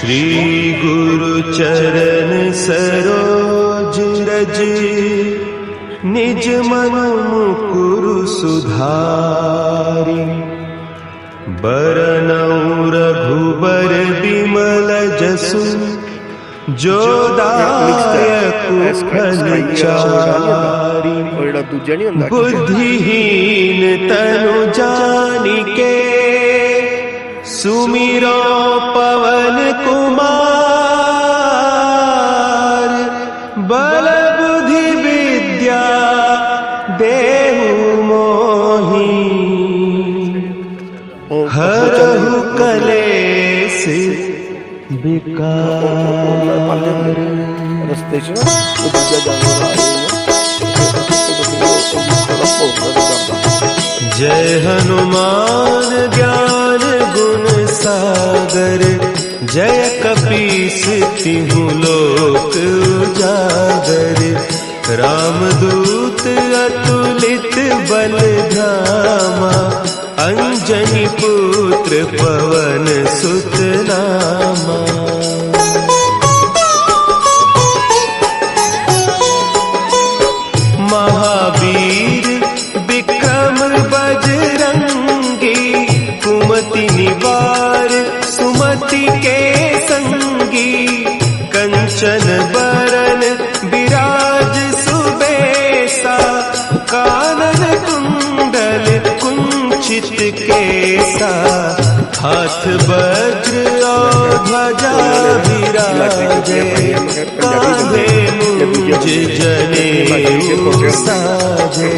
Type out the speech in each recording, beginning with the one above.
श्री गुरु चरण सरोज रज, निज मन मुकुरु सुधारि। बरनउँ रघुबर बिमल जसु, जो दायकु फल चारि। बुद्धिहीन तनु जानिके, सुमिरो पवन कुमार। बल बुद्धि विद्या देहु मोहि, हरहु कलेश विकार। जय हनुमान ज्ञान गुण सागर, जय कपीस तिहु लोक उजागर। रामदूत अतुलित बल धामा, अंजनी पुत्र पवन सुत नामा। महावीर विक्रम बजरंगी, कुमति निवार सुमति के संगी। कंचन बरन विराज सुबेसा, कानन कुंडल कुंचित केसा। हाथ वज्र और ध्वजा विराजे, कांधे मुंज जनेऊ साजे।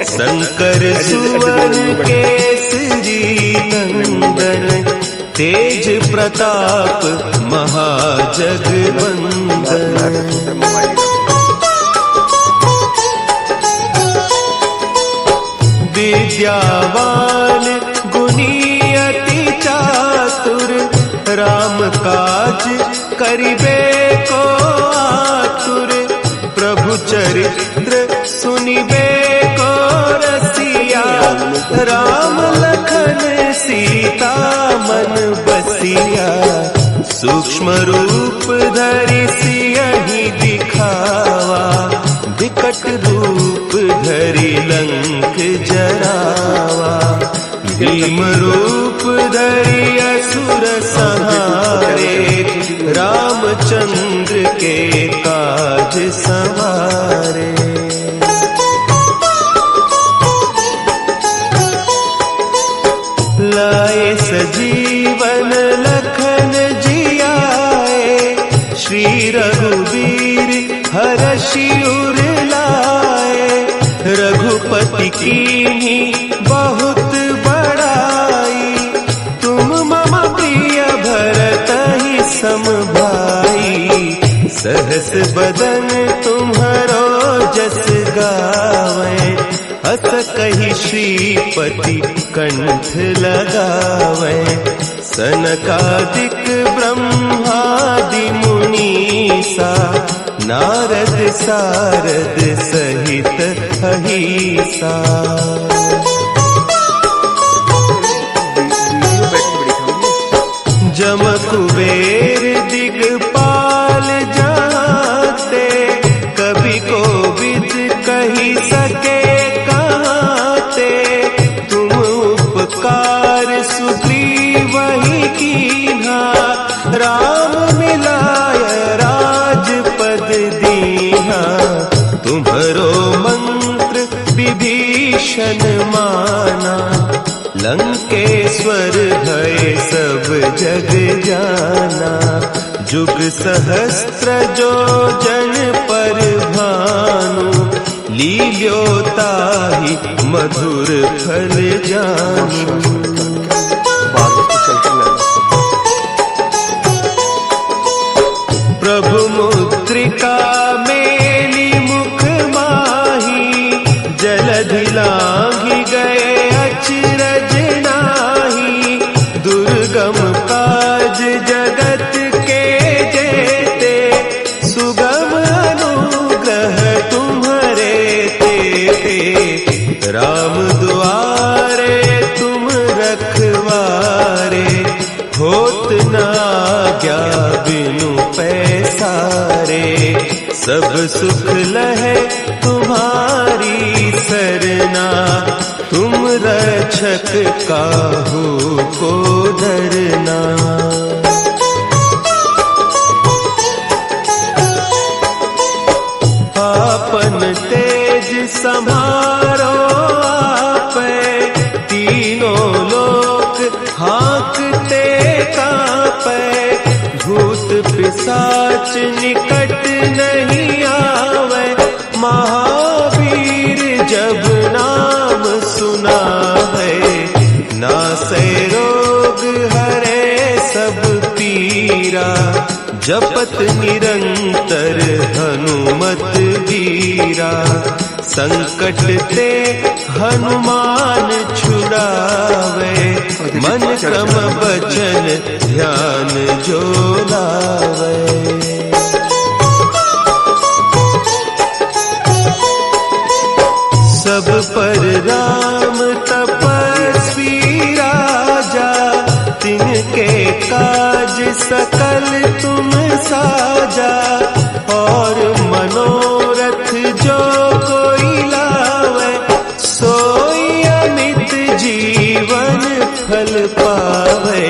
शंकर सुवन केसरी नंदन, तेज प्रताप महाजगवंदन। विद्यावान गुणी अति चातुर, राम काज करिबे को आतुर। प्रभु चरित्र सुनिबे को रसिया, राम लखन सीता मन बसिया। सूक्ष्म रूप धरि सियहि दिखावा, विकट रूप धरि लंक जरावा। भीम रूप धरि असुर संहारे, रामचंद्र के काज संवारे। लाए सजीवन लखन जियाए, श्री रघुवीर हरषि उर लाए। रघुपति कीन्ही बहुत बड़ाई, तुम मम प्रिय भरतहि सम भाई। सहस बदन तुम्हरो जस गावें, हस कहि श्रीपति कंठ लगावें। सनकादिक ब्रह्मादि मुनीसा, नारद सारद सहित अहीसा। जम कुबेर दिगपाल जाते, कवि कोविद कहि सके कहते। तुम उपकार सुग्रीवहि कीन्हा, राम मिलाय राजपद दीन्हा। तुम्हरो मंत्र विभीषण माना, लंकेश्वर भय सब जग जाना। जुग सहस्त्र जो जन पर भानु, लील्योताहि मधुर फल जानु। प्रभु मुद्रिका मेली मुख माही, जलधि लांघि गए अचरज नाही। दुर्गम काज जगत के जेते, सुगम अनुग्रह तुम्हरे तेते। राम दुआरे तुम रखवारे, होत न आज्ञा बिनु पैसारे, सब सुख लहे तुम्हारी सरना, तुम रक्षक काहू को डरना। आपन तेज सम्हारो आपे, तीनों लोक हाँकते कांपे, भूत पिशाच निकट नहीं आवे, महावीर जब नाम सुना है, नासै रोग हरे सब पीरा, जपत निरंतर हनुमत वीरा, संकट ते हनुमान छुड़ावे, मन क्रम वचन ध्यान जो लावे। सब पर राम तपस्वी राजा, तिनके काज सकल तुम साजा, और मनोरथ जो कोई लावे, सोई अमित जीवन फल पावे,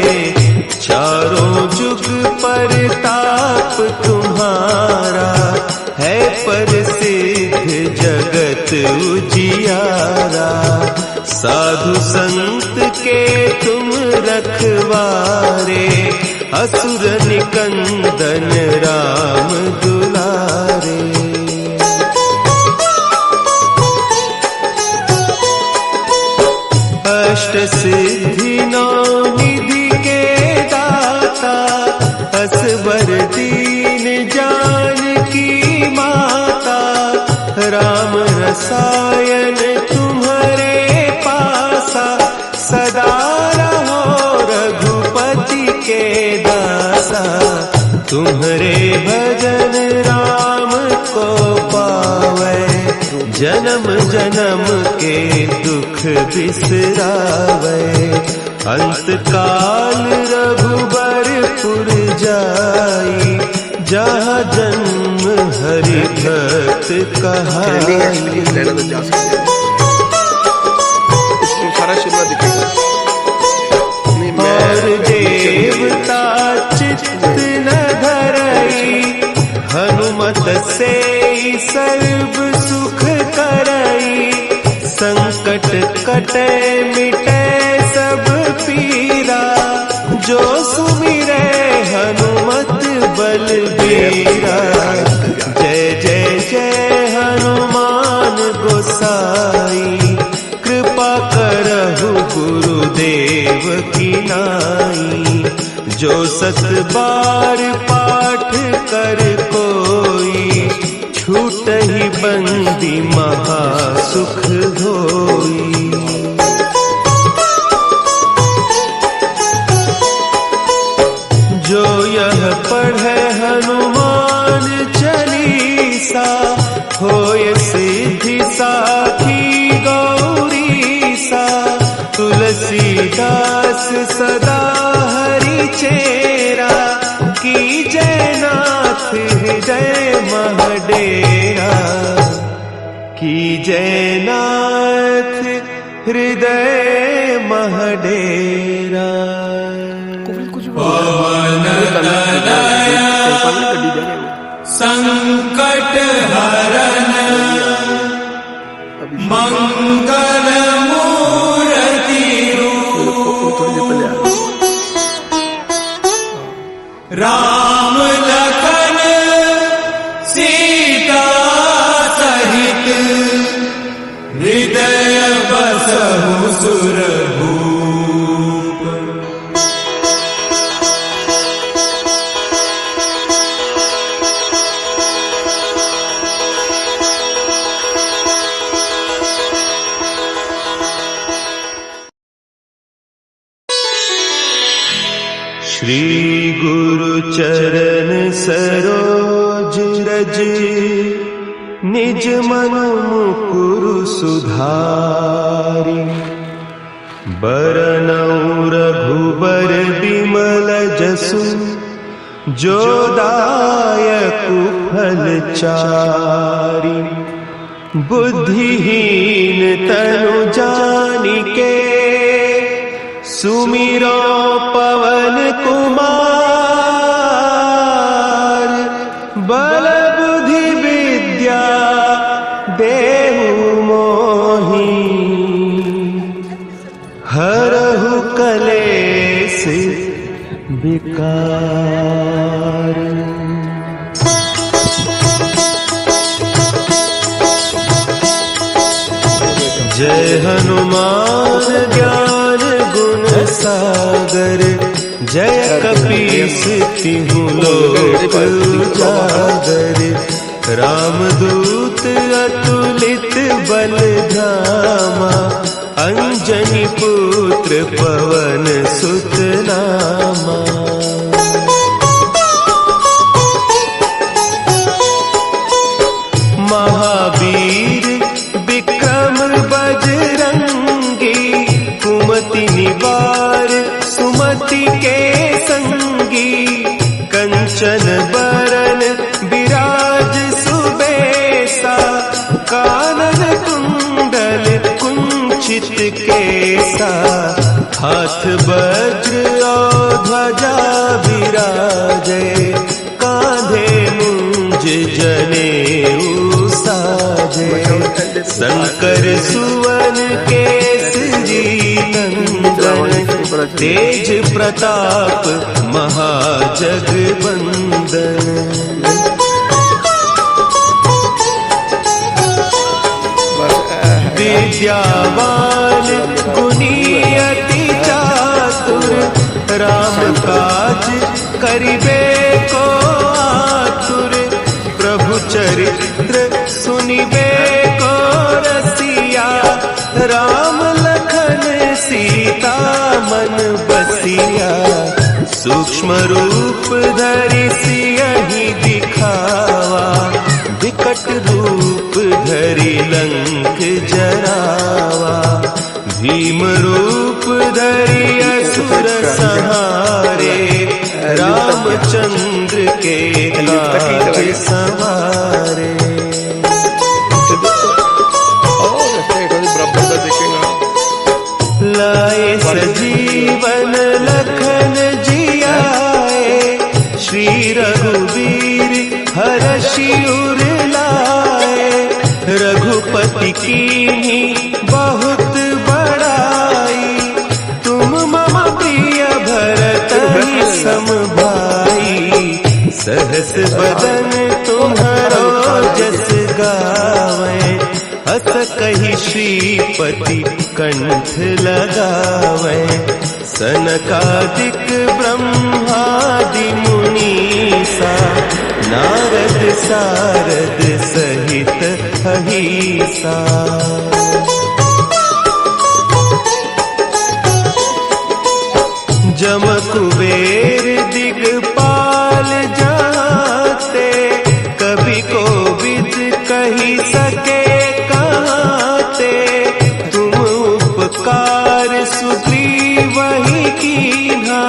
चारों जुग परताप तुम्हारा, है प्रसिद्ध जगत उजियारा, साधु संत के तुम रखवारे, असुर निकंदन राम दुलारे। अष्ट सिद्धि नौ निधि के दाता, असवर दीन जानकी माता, राम रसायन तुम्हारे पासा, सदा रहो रघुपति के दासा, तुम्हारे भजन राम को पावे, जन्म जन्म के दुख बिसरावे, अंत काल रघुबरपुर जाई, जहाँ जन्म हरि भक्त कहाई। और देवता चित्त न धरई, हनुमत से सर्व सुख करई, संकट कटे मिटे सब पीरा, जो सुमिरे हनुमत बलबीरा। जय जय जय हनुमान गोसाई, कृपा करहु गुरुदेव की नाई, जो सत बार पाठ कर कोई, छूटहि बंदी महासुख होई। जो यह पढ़े हनुमान चालीसा, होय सिद्धि साखी गौरीसा, तुलसीदास सदा हरि चेरा, की जयनाथ हृदय महडेरा, की जयनाथ हृदय महडेरा। संकट हरन मंगल मूर्ति राम लखन सीता सहित, हृदय बसहु सुरभूप। श्री गुरु चरण सरोज रज, निज मन मुकुरु सुधारि, बरनउँ रघुबर बिमल जसु, जो दायक फलचारी, बुद्धिहीन तनु जानिके, सुमिरो पवन कुमार, बल बुद्धि विद्या देहु मोहि, हरहु कलेश विकार। जय हनुमान ज्ञान गुण सागर, जय कपीस तिहु लोक उजागर। रामदूत अतुलित बल धामा, अंजनी पुत्र पवन सुत नामा। महावीर विक्रम बजरंगी, कुमति निवार सुमति के संगी। कंचन बरन विराज सुबेसा, कानन कुंडल कुंचित केसा। हाथ वज्र और ध्वजा विराजे, कांधे मुंज जनेऊ साजे। शंकर सुवन केसरी नंदन, तेज प्रताप महाजगबंदन। विद्यावान गुणी अति चातुर, राम काज करिबे को आतुर। प्रभु चरित्र सुनिबे को रसिया, राम लखन सीता मन बसिया। सूक्ष्म रूप धरि सियहि दिखावा, विकट रूप धरि लंक जरावा। भीम रूप धरि असुर संहारे, रामचंद्र के काज सवारे। लाए सजीवन लखन जियाए, श्री रघुवीर हरषि उर लाए। रघुपति कीन्ही बहुत बड़ाई, तुम मम प्रिय भरतहि सम भाई। सहस बदन तुम्हरो जस गावे, हस कहि श्रीपति कंठ लगावे। सनकादिक ब्रह्मादि मुनीसा, नारद सारद सहित अहीसा। जम कुबेर दिगपाल जाते, कभी कोविद कही सके कहते। तुम उपकार सुग्रीवहि कीन्हा,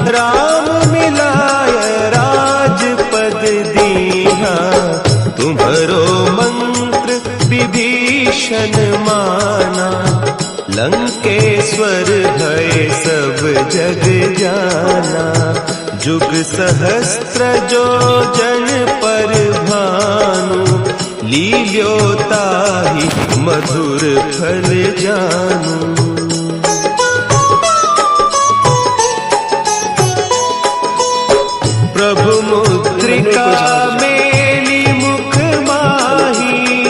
राम मिलाय राजपद दीन्हा। तुम्हरो मंत्र विभीषण माना, लंकेश्वर भय सब जग जाना। जुग सहस्त्र जो जन पर भानु, लील्यो ताहि मधुर फल जानू। प्रभु मुद्रिका मेली मुख माही,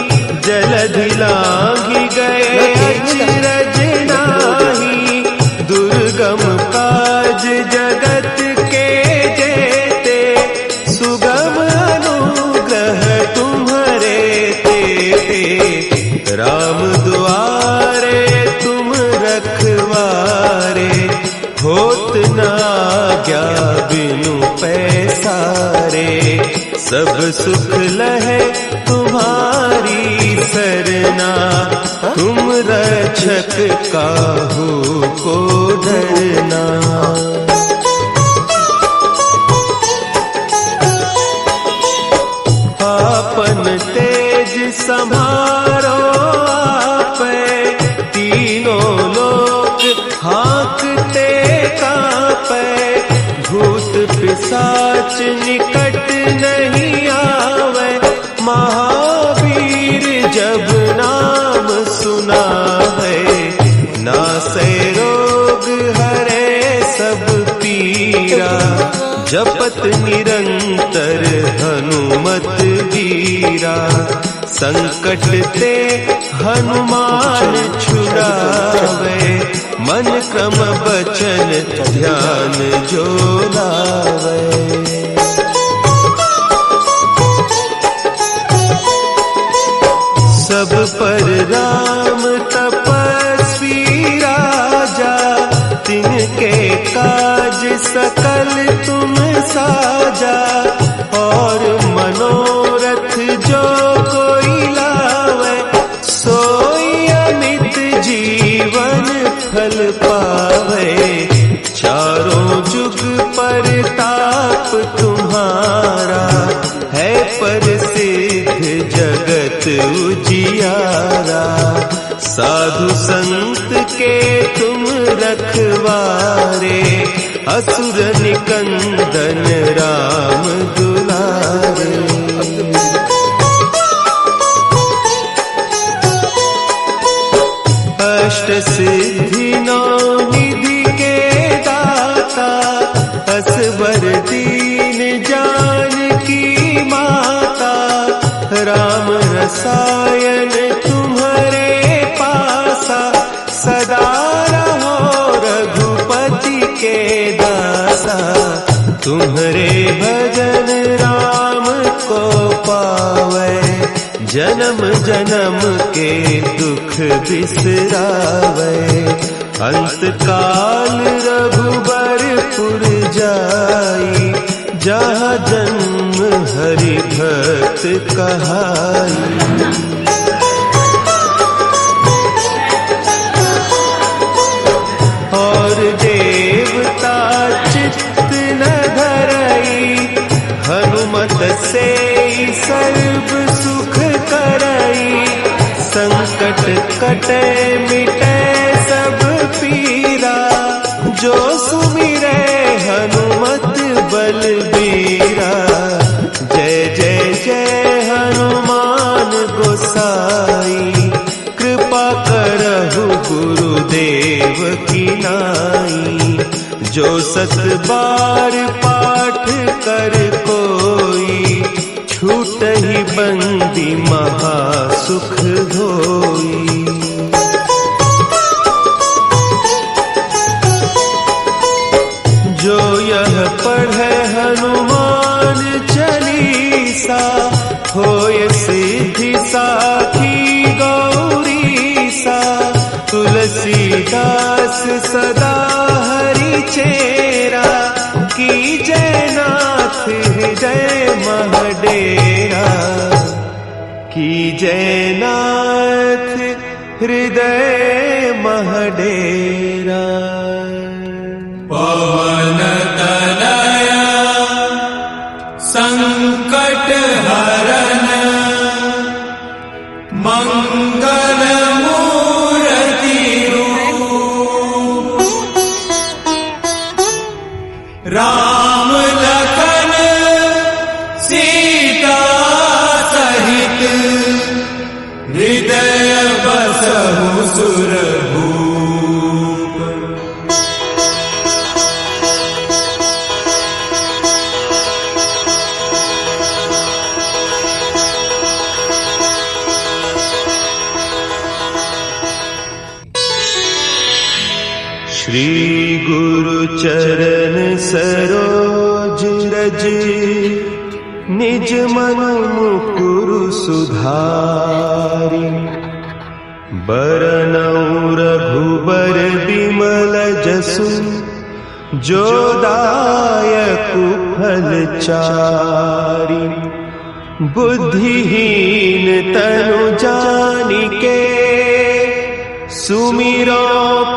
जलधि लांघि गए अचरज नाही। दुर्गम काज जगत के जेते, सुगम अनुग्रह तुम्हरे तेते। राम दुआरे तुम रखवारे, होत न आज्ञा बिनु पैसारे। सब सुख लहे तुम्हारी सरना, तुम रक्षक काहू को डरना। वीरा, जपत निरंतर हनुमत वीरा। संकट ते हनुमान छुड़ावे, मन क्रम बचन ध्यान जो लावे। सब पर राम तपस्वी राजा, तिनके काज सकल तुम साजा। और मनोरथ जो कोई लावे, सोई अमित जीवन फल पावे। चारों जुग परताप तुम्हारा, है प्रसिद्ध जगत उजियारा। साधु संत के तुम रखवारे, असुर निकंदन राम दुलारे। अष्ट सिद्धि नौ निधि के दाता, असवर दीन जानकी माता। राम रसायन तुम्हारे पासा, सदा रहो रघुपति के दासा। तुम्हारे भजन राम को पावे, जन्म जन्म के दुख बिसरावे। अंत काल रघुबरपुर जाई, जहाँ जन्म हरि भक्त कहाई। और देवता चित्त न धरई, हनुमत से सर्व सुख करई। संकट कटे मिटे सब पीरा, जो सुमिरे हनुमत बलबीरा। जय जय जय हनुमान गोसाई, कृपा करहु गुरुदेव की नाई। जो सत बार पाठ कर कोई, छूटहि बंदी महासुख होई। जो यह पढ़े हनुमान चालीसा, होय सिद्धि साखी गौरीसा। तुलसीदास सदा हरि चेरा, की जयनाथ हृदय महडेरा। की जयनाथ हृदय महडेरा। पवन तनया संकट हरन, मंगल मूर्ति रूप। राम लखन सीता सहित, हृदय बसहु सुरभूप। श्री गुरु चरण सरोज रज, निज मन मुकुरु सुधारि। बरनउँ रघुबर बिमल जसु, जो दायकु फल चारि। बुद्धिहीन तनु जानिके, सुमिरो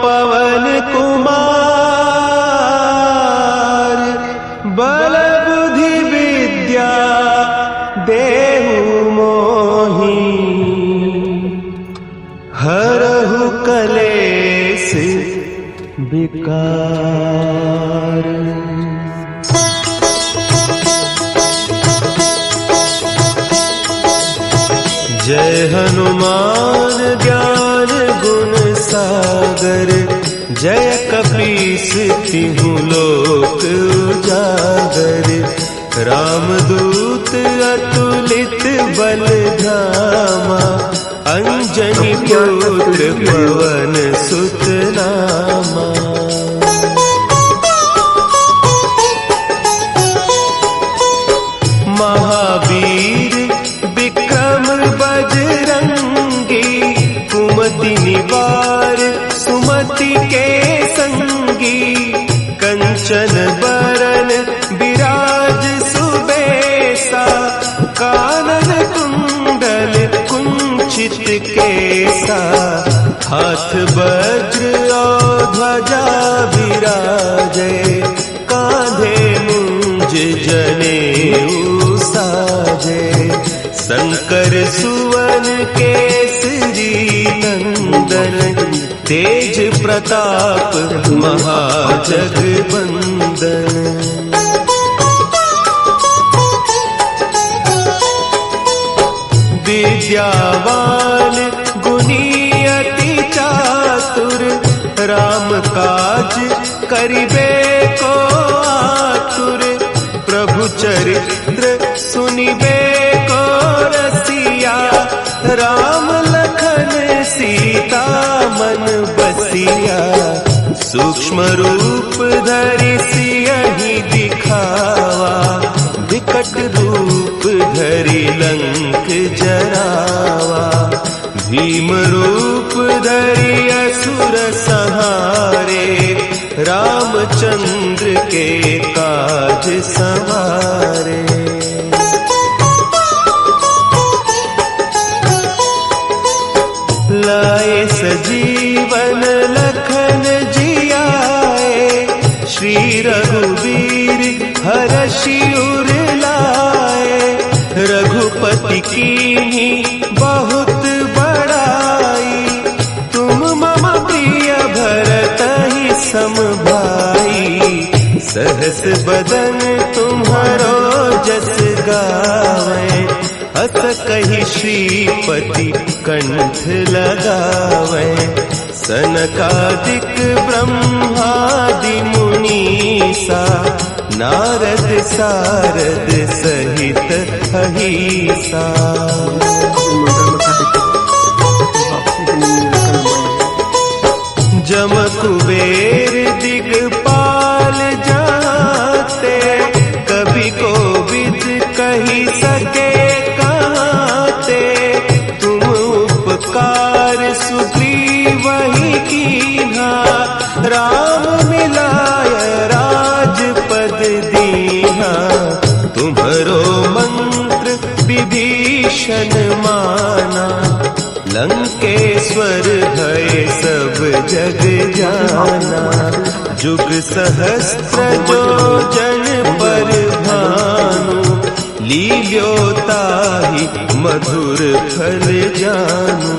पवन कुमार। बल बुद्धि विद्या देहु मोहि, हरहु कलेस विकार। जय हनुमान ज्ञान गुण सागर, जय कपीस तिहु लोक बलधामा, अंजनी पुत्र पवन सुत नामा। महावीर विक्रम बजरंगी, कुमति निवार सुमति के संगी। कंचन बरन विराज सुबेसा, कानन कुंडल कुंचित केसा। हाथ वज्र और ध्वजा विराजे, कांधे मुंज जनेऊ साजे। शंकर सुवन केसरी नंदन, तेज प्रताप महाजगवंदन। विद्यावान गुणी अति चातुर, राम काज करिबे को आतुर। प्रभु चरित्र सुनिबे को रसिया, राम लखन सीता मन बसिया। सूक्ष्म रूप धरि सियहि दिखावा, विकट रूप धरि लंक जरावा। भीम रूप धरि असुर संहारे, रामचंद्र के काज संवारे। लाए सजीवन लखन जियाए, श्री रघुवीर हरषि उर लाए। रघुपति कीन्ही बहुत बड़ाई, तुम मम प्रिय भरतहि सम भाई। सहस बदन तुम्हारो जस गावे, अस कहि श्रीपति कंठ लगावे। सनकादिक ब्रह्मादि मुनीसा, नारद सारद सहित अहिसा। जम कुबेर दिगपाल जाते, कभी कोविद कही सके कहते। तुम उपकार सुग्रीव ही कीन्हा, राम मिलाय राजपद दीन्हा। तुम्हरो मंत्र विभीषण माना, लंकेश्वर भय सब जग जाना। जुग सहस्त्र जो जन पर भानु, लील्योताहि मधुर फल जानू।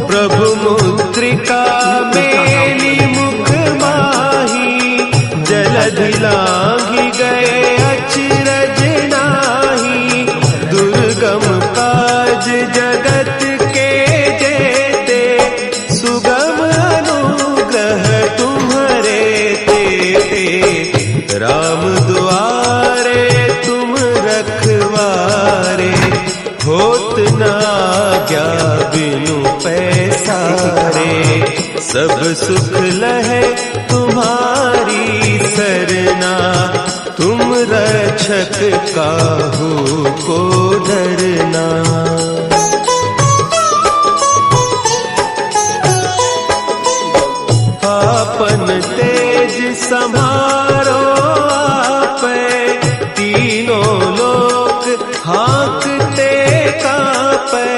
प्रभु मुद्रिका मेली मुख माही, जलधि लांघि गए अचरज नाही। दुर्गम काज जगत के जेते, सुगम अनुग्रह तुम्हरे तेते। राम दुआरे तुम रखवारे, होत न आज्ञा बिनु पैसारे। सब सुख लहे तुम्हारी सरना, तुम रक्षक काहू को डरना। आपन तेज समारो आपे, तीनों लोक हाँकते कापे।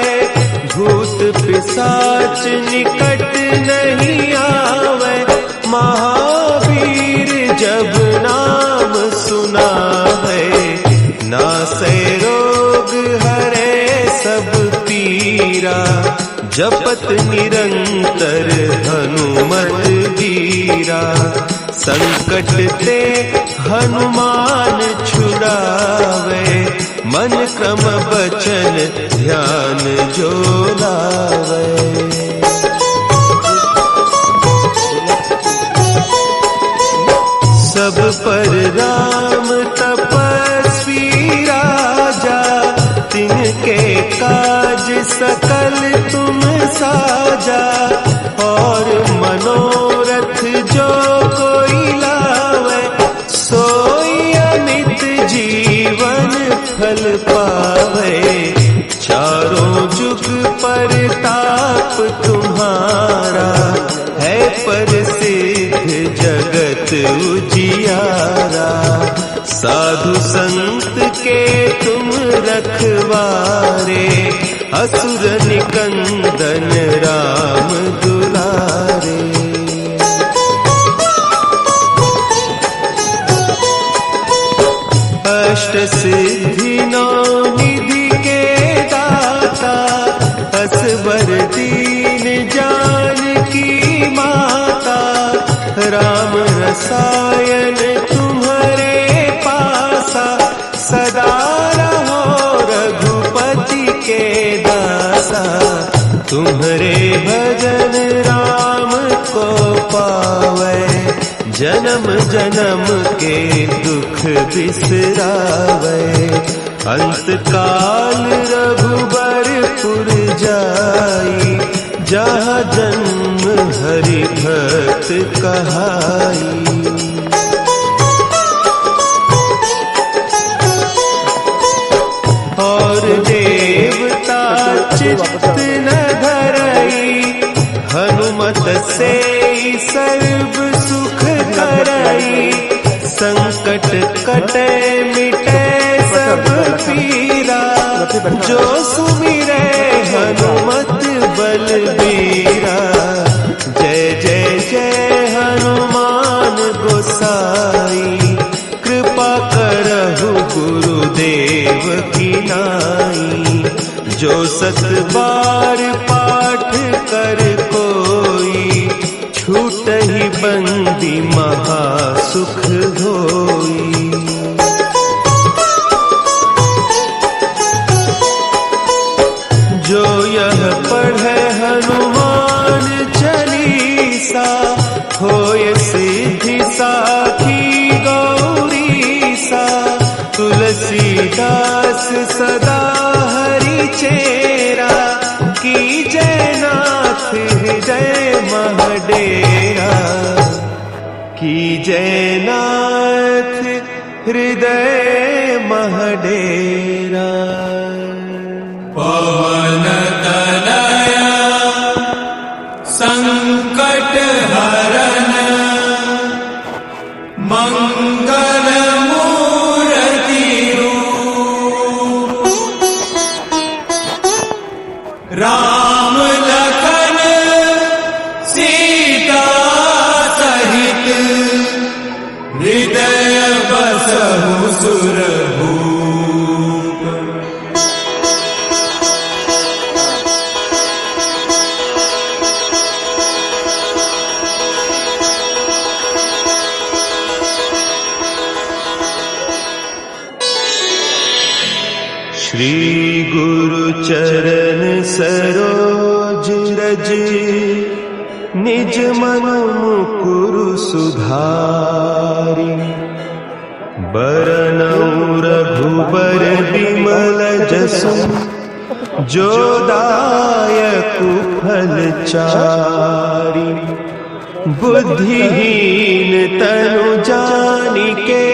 भूत पिशाच निकट नहीं आवे, महावीर जब नाम सुना है। नासै रोग हरे सब पीरा, जपत निरंतर हनुमत वीरा। संकट ते हनुमान छुड़ावे, मन क्रम बचन ध्यान जो लावे। सब पर और मनोरथ जो कोई लावे, सोई अमित जीवन फल पावे। चारों जुग परताप तुम्हारा, है प्रसिद्ध जगत उजियारा। साधु संत के तुम रखवारे, असुर निकंदन राम दुलारे। अष्ट सिद्धि नौ निधि के दाता, असवर दीन जानकी माता। राम रसायन तुम्हारे पासा, सदा रहो रघुपति के दासा। तुम्हारे भजन राम को पावे, जन्म जन्म के दुख बिसरावे। अंत काल रघुबरपुर जाई, जहाँ जन्म हरि भक्त कहाई। और देवता चित्त न धरई, हनुमत से सर्व सुख करई। संकट कटे मिटे सब पीरा, जो सुमिरे हनुमत बलबीरा। जय जय जय हनुमान गोसाई, कृपा करहु गुरुदेव की नाई। जो सत बार पाठ कर कोई, छूटहि बंदी महा सुख होई। जो यह पढ़े हनुमान चालीसा, होय सिद्धि साखी गौरीसा। तुलसीदास सदा हरि चेरा, कीजय नाथ हृदय महडेरा। कीजय नाथ हृदय महडेरा। पवन तनया संकट हरन, मंगल मूर्ति रूप। राम लखन सीता सहित, हृदय बसहु सुरभूप। श्री गुरु चरण सरोज रज, निज मन मुकुरु सुधारि। बरनउँ रघुबर बिमल जसु, जो दायकु फल चारि। बुद्धिहीन तनु जानिके,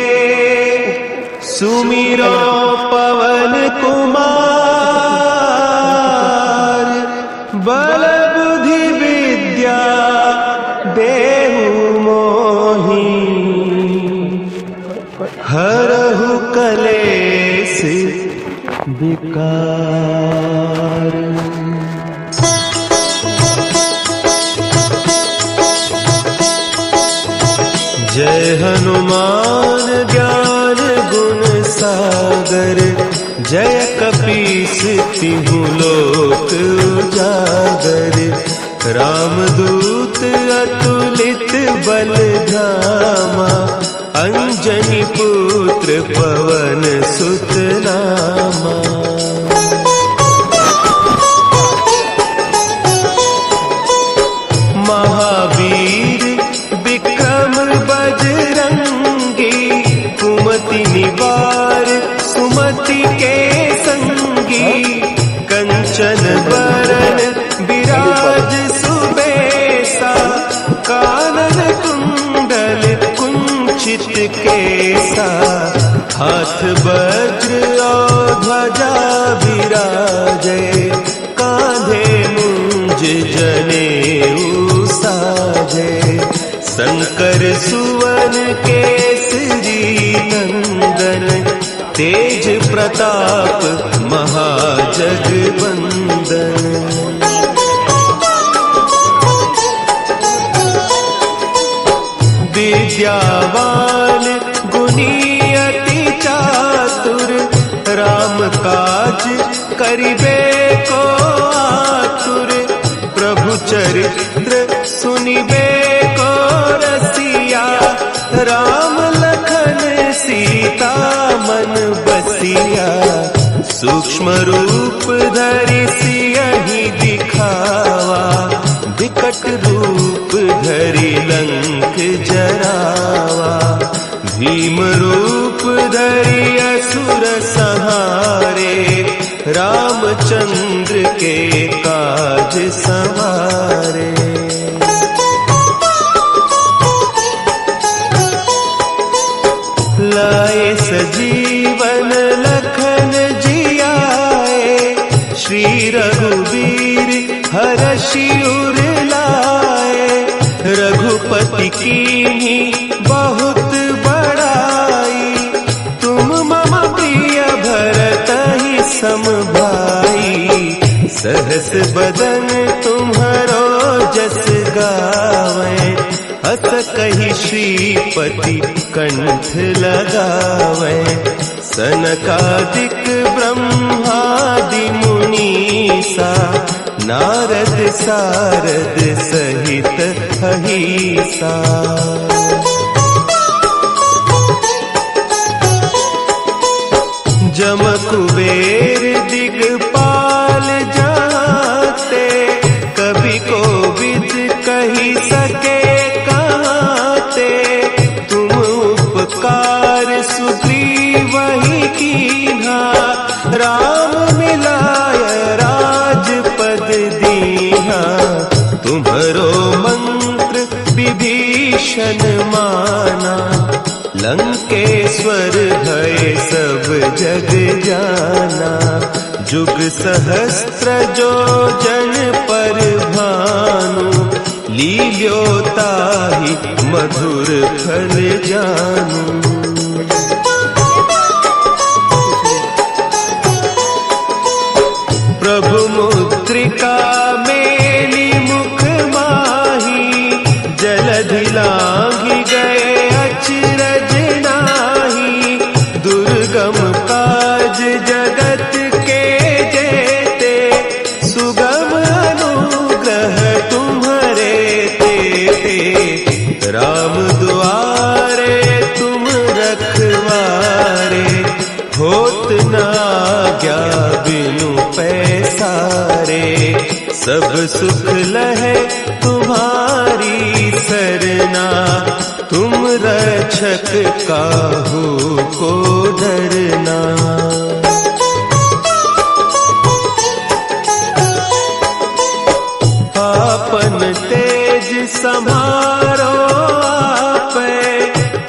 सुमिरो पवन कुमार। बल बुद्धि विद्या देहु मोहि, हरहु कलेश विकार। जय हनुमान ज्ञान गुण सागर, जय कपीस तिहु लोक उजागर। रामदूत अतुलित बल धामा, अंजनी पुत्र पवन सुत नामा। महावीर विक्रम बजरंगी, कुमति निवार सुमति के संगी। कंचन बरन विराज सुबेसा, केसा, हाथ वज्र और ध्वजा विराजे, कांधे मुंज जनेऊ साजे। शंकर सुवन केसरी नंदन, तेज प्रताप महाजगवंदन। विद्यावान गुणी अति चातुर, राम काज करिबे को आतुर। प्रभु चरित्र सुनिबे को रसिया, राम लखन सीता मन बसिया। सूक्ष्म रूप धरि सियहि दिखावा, विकट रूप धरि लंक जरावा। भीम रूप धरि असुर संहारे, रामचंद्र के काज संवारे। लाए सजीवन लखन जियाए, श्री रघुवीर हरषि उर लाए। रघुपति कीन्ही बहुत बड़ाई, तुम मम प्रिय भरतहि सम भाई। सहस बदन तुम्हरो जस गावें, हस कहि श्रीपति कंठ लगावें। सनकादिक ब्रह्मादि मुनीसा, नारद सारद सहित अहीसा। जम कुबेर दिगपाल जाते, कभी कोविद कही सके कहते। तुम उपकार सुग्रीवहि कीन्हा, राम मिलाय राजपद दीन्हा। तुम्हरो मंत्र विभीषण माना, लंकेश्वर भय सब जग जाना। जुग सहस्त्र जो जन पर भानु, लील्योताहि मधुर फल जानू। प्रभु मुद्रिका मेली मुख माही, जलधि लांघि गए अचरज नाही। दुर्गम काज जगत के जेते, सुगम अनुग्रह तुम्हरे तेते। राम दुआरे तुम रखवारे, होत न आज्ञा बिनु पैसारे। सब सुख लहे तुम्हारी सरना, तुम रक्षक काहू को डरना। आपन तेज समारो आपै,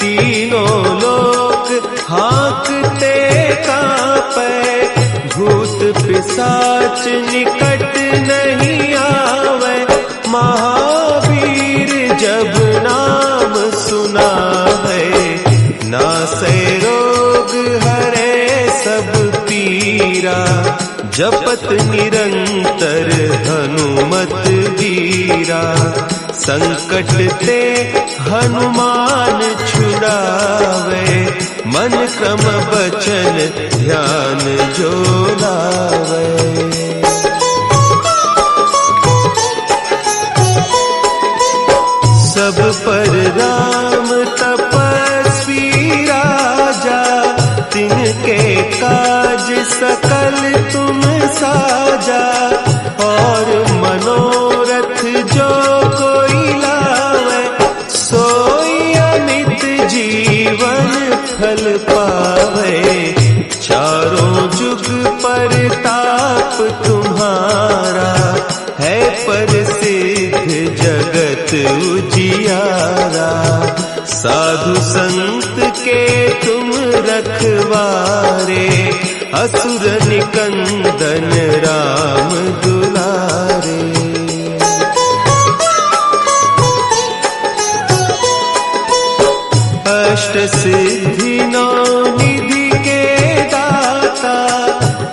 तीनों लोक हाँकते कांपै। भूत पिशाच निकट नहीं आवे, महावीर जब नाम सुनावे। नासै रोग हरे सब पीरा, जपत निरंतर हनुमत वीरा। संकट ते हनुमान छुड़ावे, मन क्रम बचन ध्यान जो लावे। सब पर राम तपस्वी राजा, तिनके काज सकल तुम साजा। और मनोरथ जो कोई लावे, सोई अमित जीवन फल पावे। चारों जुग परताप तुम्हारा, है प्रसिद्ध जगत उजियारा। साधु संत के तुम रखवारे, असुर निकंदन राम दुलारे। अष्ट सिद्धि नौ निधि के दाता,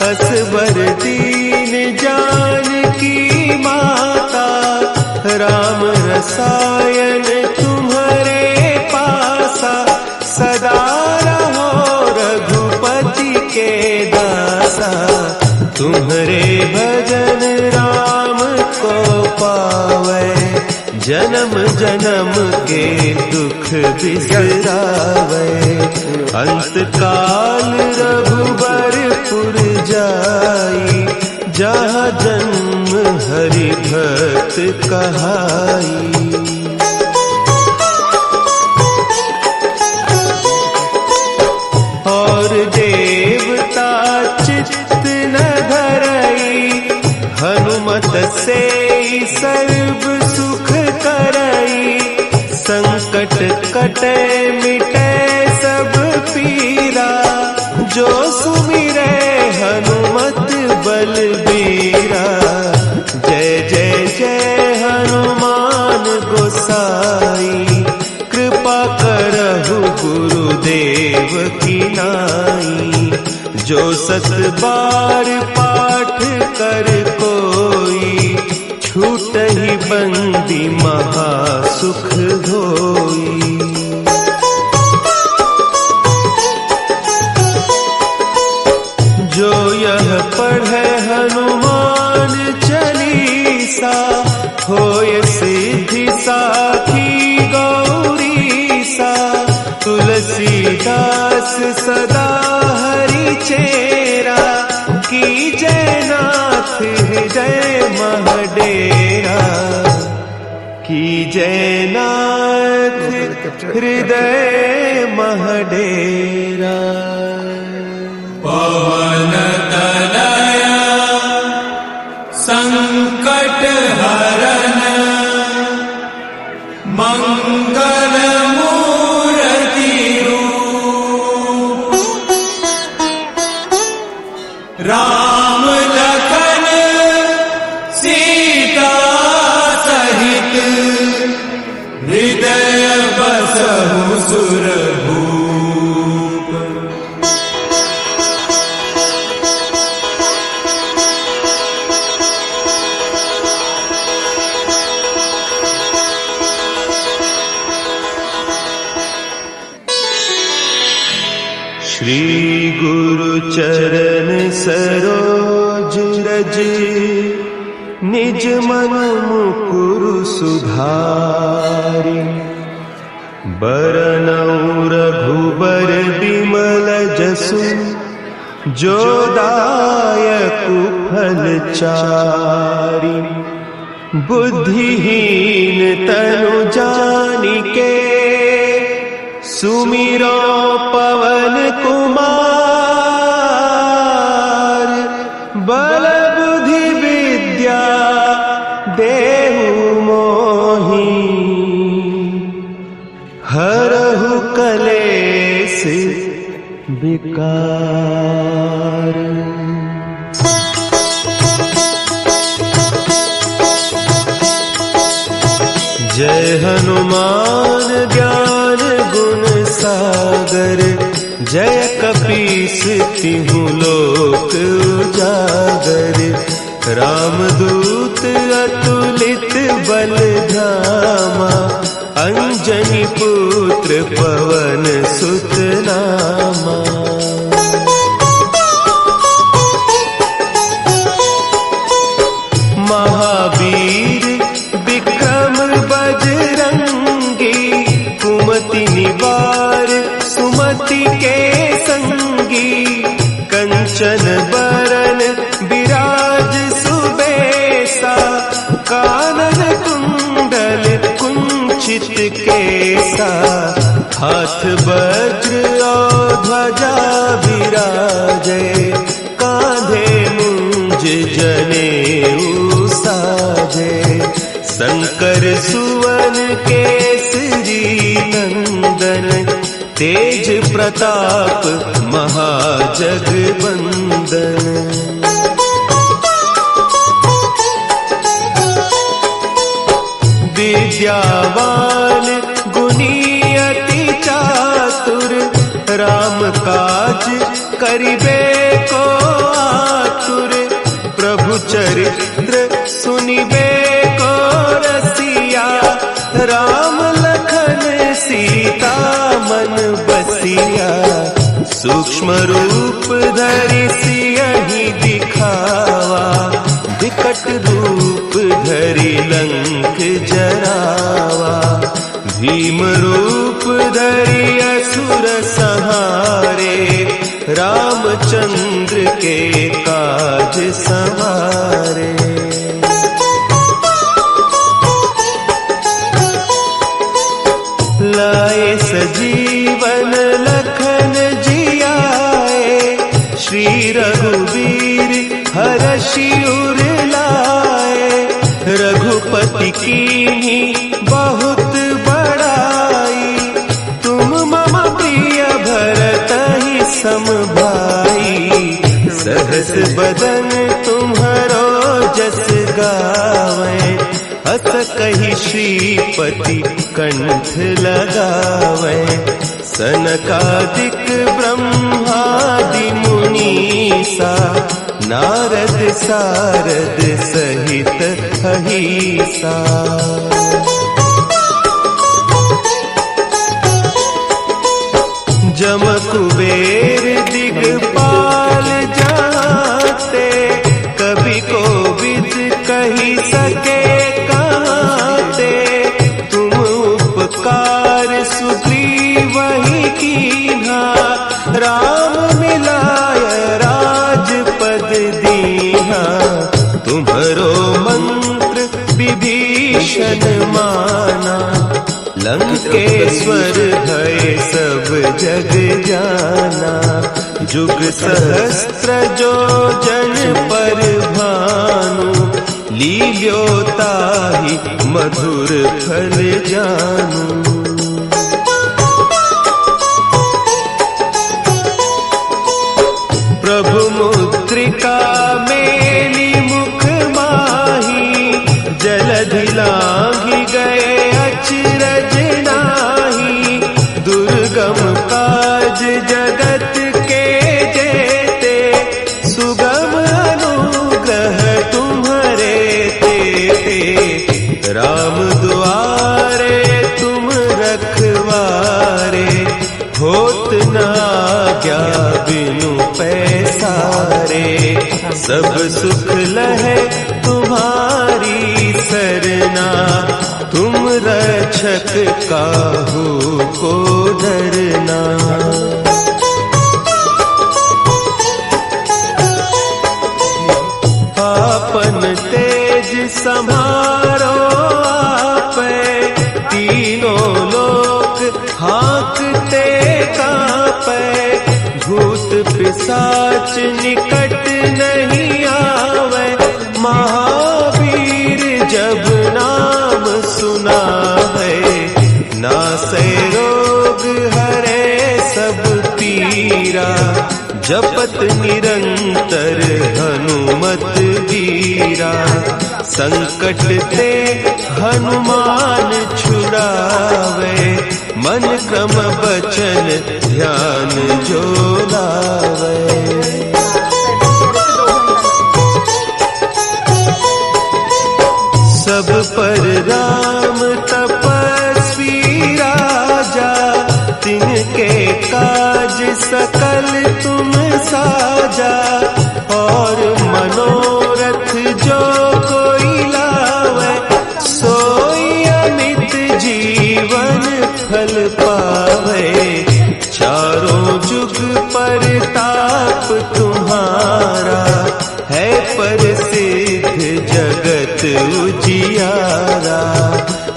असवर दीन जानकी माता। राम रसायन तुम्हारे पासा, सदा रहो रघुपति के दासा। तुम्हारे भजन राम को पावे, जन्म जन्म के दुख बिसरावे। अंत काल रघुबरपुर जाई, जहाँ जन्म हरि भक्त कहाई। और देवता चित्त न धरई, हनुमत से सर्व सुख करई। संकट कटे मिटे सब पीरा, जो सुमिरे हनुमत बलबीरा। जय जय जय हनुमान गोसाई, कृपा करहु गुरुदेव की नाई। जो सत बार पाठ कर कोई, छूटहि बंदी महा सुख होई। जो यह पढ़े हनुमान चालीसा, होय सिद्धि साखी गौरीसा। तुलसीदास सदा हरि चेरा, की जयनाथ हृदय महडेरा। की जयनाथ हृदय महडेरा। पवन तनया संकट हरन, मंगल मूर्ति रूप। राम लखन सीता सहित, हृदय बसहु सुरभूप। श्री गुरु चरण सरोज रज, निज मन मुकुरु सुधारि। बरनउँ रघुबर बिमल जसु, जो दायकु फल चारि। बुद्धिहीन तनु जानिके, सुमिरो पवन कुमार। बल बुद्धि विद्या देहु मोहि, हरहु कलेस विकार। जय हनुमान ज्ञान गुण सागर, जय कपीस तिहु लोक उजागर। रामदूत अतुलित बल धामा, अंजनी पुत्र पवन सुत नामा। महावीर विक्रम बजरंगी, कुमति निवार सुमति के संगी। कंचन बरन विराज सुबेसा, कानन कुंडल कुंचित केसा। हाथ वज्र और ध्वजा विराजे, कांधे मुंज जनेऊ साजे। शंकर सुवन केसरी नंदन, नंदन तेज प्रताप महाजगबंदन। विद्यावान गुणी अति चातुर राम काज करिबे को आतुर। प्रभु चरित्र सुनिबे को रसिया राम लखन सीता मन बसिया। सूक्ष्म रूप धरि सियहि दिखावा विकट रूप धरि लंक जरावा। भीम रूप धरि असुर संहारे रामचंद्र के काज संवारे। लाए सजीवन लखन जियाए श्री रघुवीर हरषि उर लाए। रघुपति कीन्ही बहुत बड़ाई तुम मम प्रिय भरतहि सम भाई। सहस बदन तुम्हरो जस गावै अस कहि श्रीपति कंठ लगावै। सनकादिक ब्रह्मादि मुनीसा नारद सारद सहित अहिसा। जम कुबेर दिगपाल जाते कवि कोविद कहि सके कहते। तुम उपकार सुग्रीवहि कीन्हा राम मिलाय राजपद दीन्हा। तुम्हरो मंत्र विभीषण माना लंकेश्वर भय सब जग जाना। जुग सहस्त्र जो जन पर भानु लील्यो ताहि मधुर फल जानू। प्रभु मुद्रिका मेली मुख माही जलधि लांघि गए अचरज नाही। दुर्गम काज जगत के जेते सुगम अनुग्रह तुम्हारे तेते। राम दुआरे तुम रखवारे होत न आज्ञा बिनु पैसारे। सब सुख लहे तुम्हारी सरना तुम रक्षक काहू को डरना। आपन तेज समारो आपै तीनों लोक हाँकते कांपै। भूत पिशाच निकट नहीं आवे महावीर जब नाम सुना है। नासै रोग हरे सब पीरा जपत निरंतर हनुमत वीरा। संकट ते हनुमान छुड़ावे मन क्रम बचन ध्यान जो लावे। सब पर राम तपस्वी राजा तिनके काज सकल तुम साजा। और मनोरथ जो कोई लावे सोई अमित जीवन फल पावे। चारों जुग परताप तुम्हारा है प्रसिद्ध जगत उजियारा।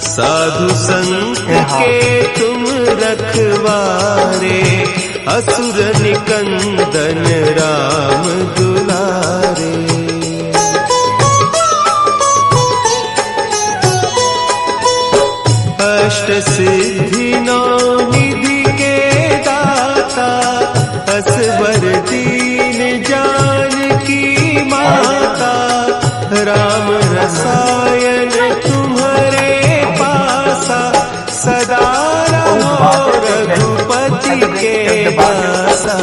साधु संत के तुम रखवारे असुर निकंदन राम दुलारे। अष्ट सिद्धि नौ निधि माता, राम रसायन तुम्हारे पासा, सदा रहो रघुपति के दासा।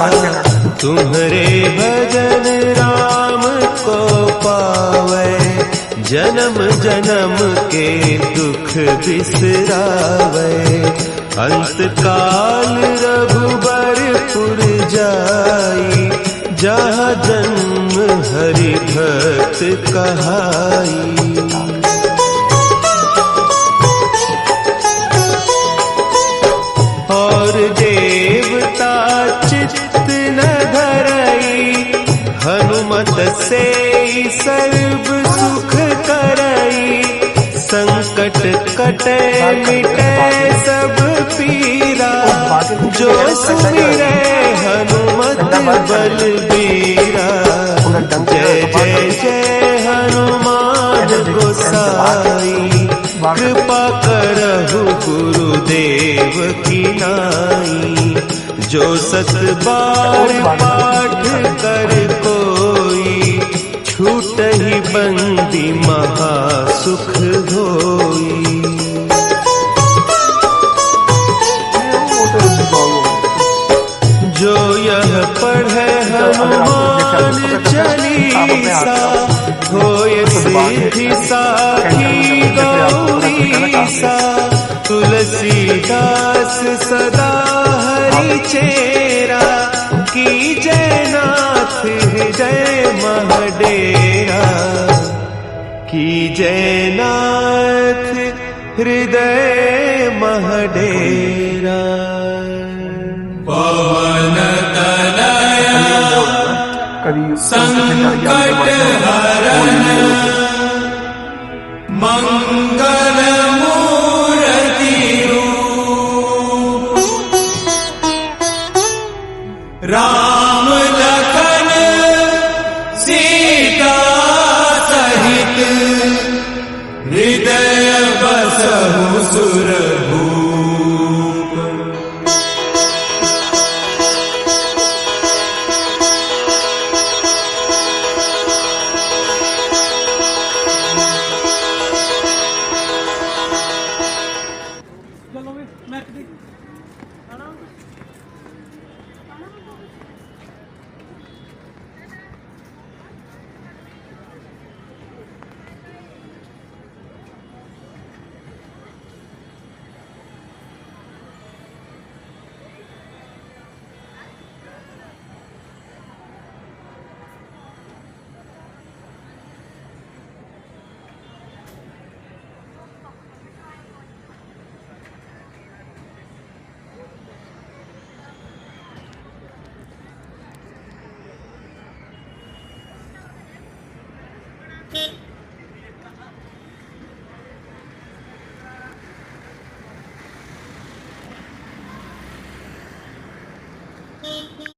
तुम्हारे भजन राम को पावे, जन्म जन्म के दुख बिसरावे। अंत काल रघुबरपुर जाई, जहाँ जन्म हरि भक्त कहाई। और देवता चित्त न धरई, हनुमत से सर्व सुख करई। संकट कटे मिटे सब पीरा, जो सुमिरै हनुमत बलबीरा। जय जय जय हनुमान गोसाई, कृपा करहु गुरुदेव की नाई। जो सत बार पाठ कर कोई, छूटहि बंदी महासुख होई। जो यह पढ़े हनुमान चालीसा, होय सिद्धि साखी गौरीसा। तुलसीदास सदा हरि चेरा, की जयनाथ हृदय महडेरा। की जयनाथ हृदय महडेरा। पवन तनया संकट हरण, मंगल मूर्ति रूप। राम लखन सीता सहित, हृदय बसहु सुरभूप।